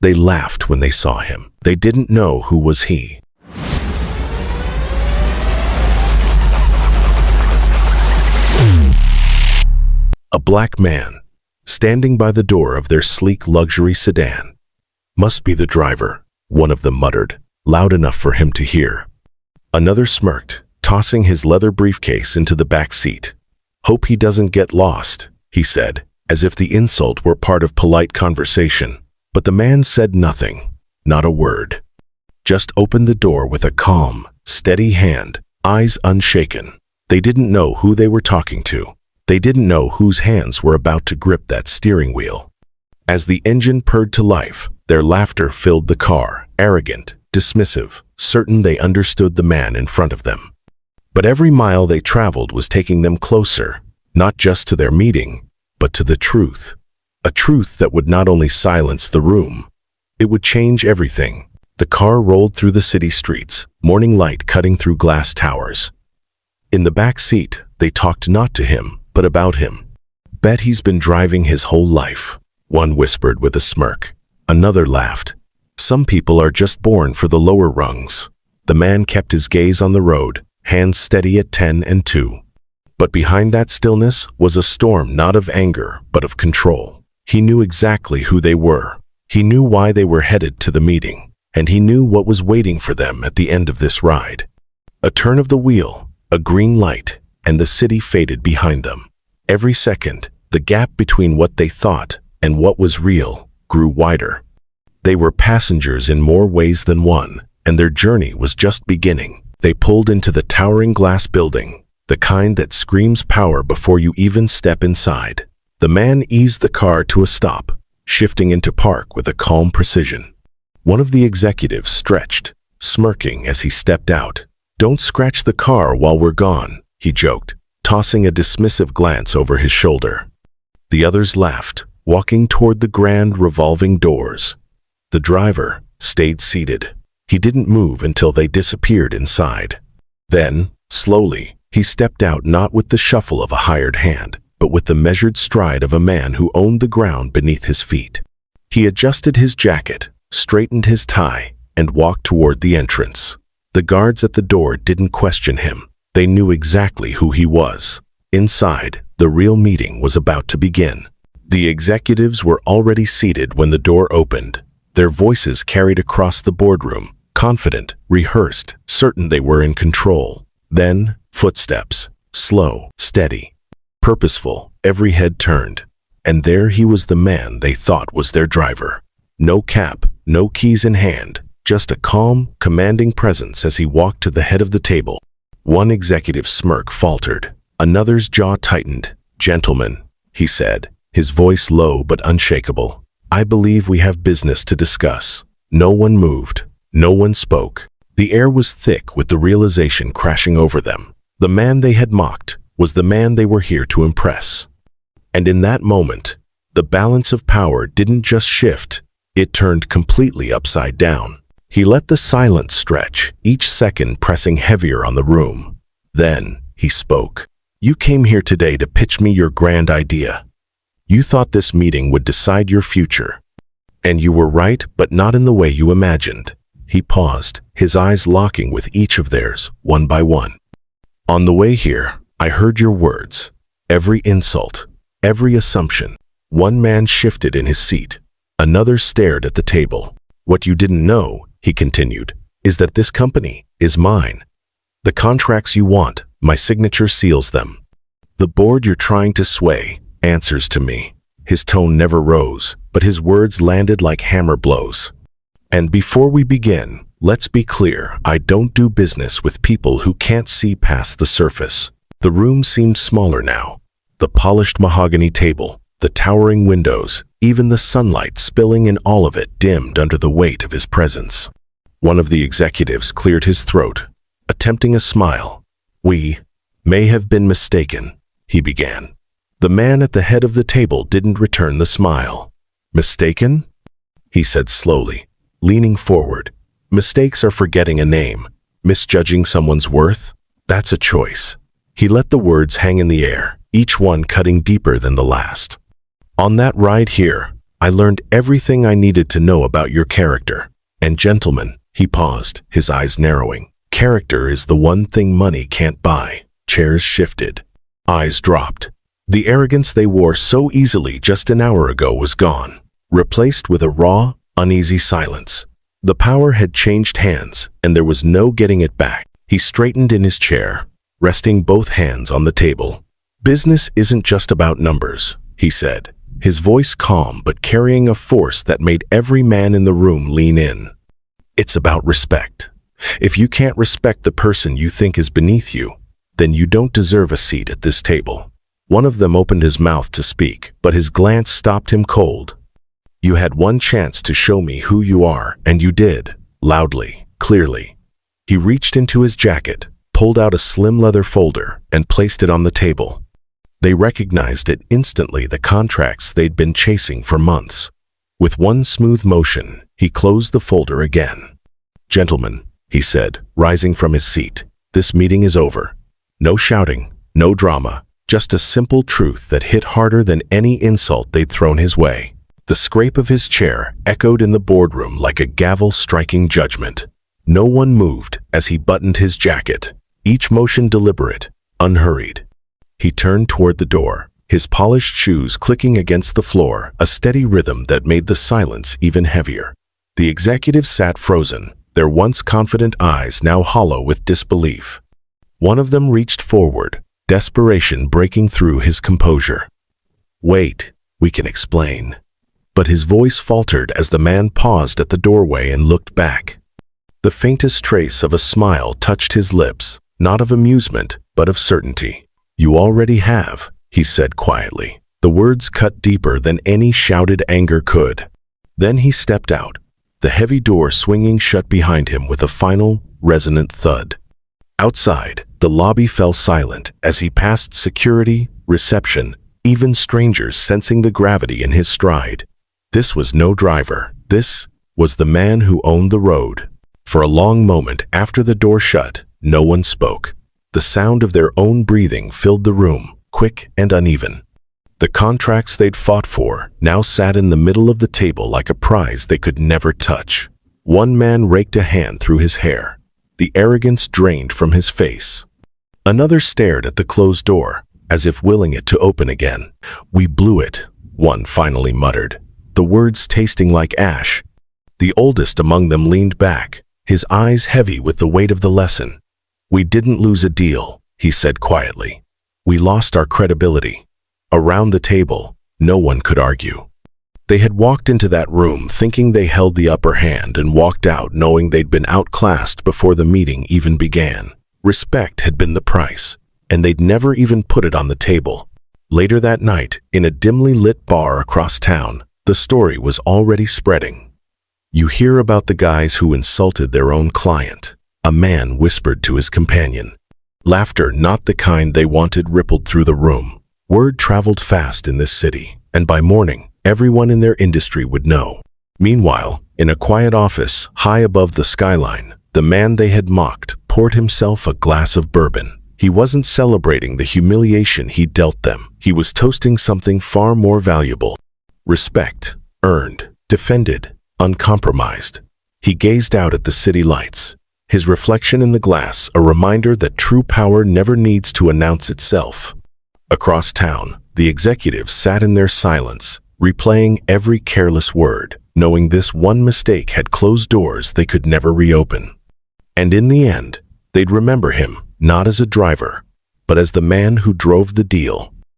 They laughed when they saw him. They didn't know who was he. A black man, standing by the door of their sleek luxury sedan. Must be the driver, one of them muttered, loud enough for him to hear. Another smirked, tossing his leather briefcase into the back seat. Hope he doesn't get lost, he said, as if the insult were part of polite conversation. But the man said nothing, not a word. Just opened the door with a calm, steady hand, eyes unshaken. They didn't know who they were talking to. They didn't know whose hands were about to grip that steering wheel. As the engine purred to life, their laughter filled the car, arrogant, dismissive, certain they understood the man in front of them. But every mile they traveled was taking them closer, not just to their meeting, but to the truth. A truth that would not only silence the room, it would change everything. The car rolled through the city streets, morning light cutting through glass towers. In the back seat, they talked not to him, but about him. Bet he's been driving his whole life, one whispered with a smirk. Another laughed. Some people are just born for the lower rungs. The man kept his gaze on the road, hands steady at 10 and 2. But behind that stillness was a storm not of anger, but of control. He knew exactly who they were. He knew why they were headed to the meeting, and he knew what was waiting for them at the end of this ride. A turn of the wheel, a green light, and the city faded behind them. Every second, the gap between what they thought and what was real grew wider. They were passengers in more ways than one, and their journey was just beginning. They pulled into the towering glass building, the kind that screams power before you even step inside. The man eased the car to a stop, shifting into park with a calm precision. One of the executives stretched, smirking as he stepped out. "Don't scratch the car while we're gone," he joked, tossing a dismissive glance over his shoulder. The others laughed, walking toward the grand revolving doors. The driver stayed seated. He didn't move until they disappeared inside. Then, slowly, he stepped out, not with the shuffle of a hired hand, but with the measured stride of a man who owned the ground beneath his feet. He adjusted his jacket, straightened his tie, and walked toward the entrance. The guards at the door didn't question him. They knew exactly who he was. Inside, the real meeting was about to begin. The executives were already seated when the door opened. Their voices carried across the boardroom, confident, rehearsed, certain they were in control. Then, footsteps, slow, steady, purposeful, every head turned. And there he was, the man they thought was their driver. No cap, no keys in hand, just a calm, commanding presence as he walked to the head of the table. One executive's smirk faltered. Another's jaw tightened. "Gentlemen," he said, his voice low but unshakable, "I believe we have business to discuss." No one moved. No one spoke. The air was thick with the realization crashing over them. The man they had mocked was the man they were here to impress. And in that moment, the balance of power didn't just shift, it turned completely upside down. He let the silence stretch, each second pressing heavier on the room. Then, he spoke. "You came here today to pitch me your grand idea. You thought this meeting would decide your future. And you were right, but not in the way you imagined." He paused, his eyes locking with each of theirs, one by one. "On the way here, I heard your words, every insult, every assumption." One man shifted in his seat. Another stared at the table. "What you didn't know," he continued, "is that this company is mine. The contracts you want, my signature seals them. The board you're trying to sway answers to me." His tone never rose, but his words landed like hammer blows. "And before we begin, let's be clear, I don't do business with people who can't see past the surface." The room seemed smaller now. The polished mahogany table, the towering windows, even the sunlight spilling in, all of it dimmed under the weight of his presence. One of the executives cleared his throat, attempting a smile. "We may have been mistaken," he began. The man at the head of the table didn't return the smile. "Mistaken?" he said slowly, leaning forward. "Mistakes are forgetting a name. Misjudging someone's worth? That's a choice." He let the words hang in the air, each one cutting deeper than the last. "On that ride here, I learned everything I needed to know about your character. And gentlemen, he paused, his eyes narrowing. Character is the one thing money can't buy. Chairs shifted. Eyes dropped. The arrogance they wore so easily just an hour ago was gone, replaced with a raw, uneasy silence. The power had changed hands, and there was no getting it back. He straightened in his chair, resting both hands on the table. Business isn't just about numbers, he said, his voice calm but carrying a force that made every man in the room lean in. It's about respect. If you can't respect the person you think is beneath you, then you don't deserve a seat at this table. One of them opened his mouth to speak, but his glance stopped him cold. You had one chance to show me who you are, and you did, loudly, clearly. He reached into his jacket, pulled out a slim leather folder, and placed it on the table. They recognized it instantly, the contracts they'd been chasing for months. With one smooth motion, he closed the folder again. Gentlemen, he said, rising from his seat, this meeting is over. No shouting, no drama, just a simple truth that hit harder than any insult they'd thrown his way. The scrape of his chair echoed in the boardroom like a gavel striking judgment. No one moved as he buttoned his jacket, each motion deliberate, unhurried. He turned toward the door, his polished shoes clicking against the floor, a steady rhythm that made the silence even heavier. The executives sat frozen, their once confident eyes now hollow with disbelief. One of them reached forward, desperation breaking through his composure. Wait, we can explain. But his voice faltered as the man paused at the doorway and looked back. The faintest trace of a smile touched his lips, not of amusement, but of certainty. You already have, he said quietly. The words cut deeper than any shouted anger could. Then he stepped out, the heavy door swinging shut behind him with a final, resonant thud. Outside, the lobby fell silent as he passed security, reception, even strangers sensing the gravity in his stride. This was no driver. This was the man who owned the road. For a long moment after the door shut, no one spoke. The sound of their own breathing filled the room, quick and uneven. The contracts they'd fought for now sat in the middle of the table like a prize they could never touch. One man raked a hand through his hair, the arrogance drained from his face. Another stared at the closed door, as if willing it to open again. We blew it, one finally muttered, the words tasting like ash. The oldest among them leaned back, his eyes heavy with the weight of the lesson. We didn't lose a deal, he said quietly. We lost our credibility. Around the table, no one could argue. They had walked into that room thinking they held the upper hand and walked out knowing they'd been outclassed before the meeting even began. Respect had been the price, and they'd never even put it on the table. Later that night, in a dimly lit bar across town, the story was already spreading. You hear about the guys who insulted their own client, a man whispered to his companion. Laughter, not the kind they wanted, rippled through the room. Word traveled fast in this city, and by morning, everyone in their industry would know. Meanwhile, in a quiet office, high above the skyline, the man they had mocked poured himself a glass of bourbon. He wasn't celebrating the humiliation he dealt them. He was toasting something far more valuable. Respect, earned, defended, uncompromised. He gazed out at the city lights, his reflection in the glass a reminder that true power never needs to announce itself. Across town, the executives sat in their silence, replaying every careless word, knowing this one mistake had closed doors they could never reopen. And in the end, they'd remember him, not as a driver, but as the man who drove the deal,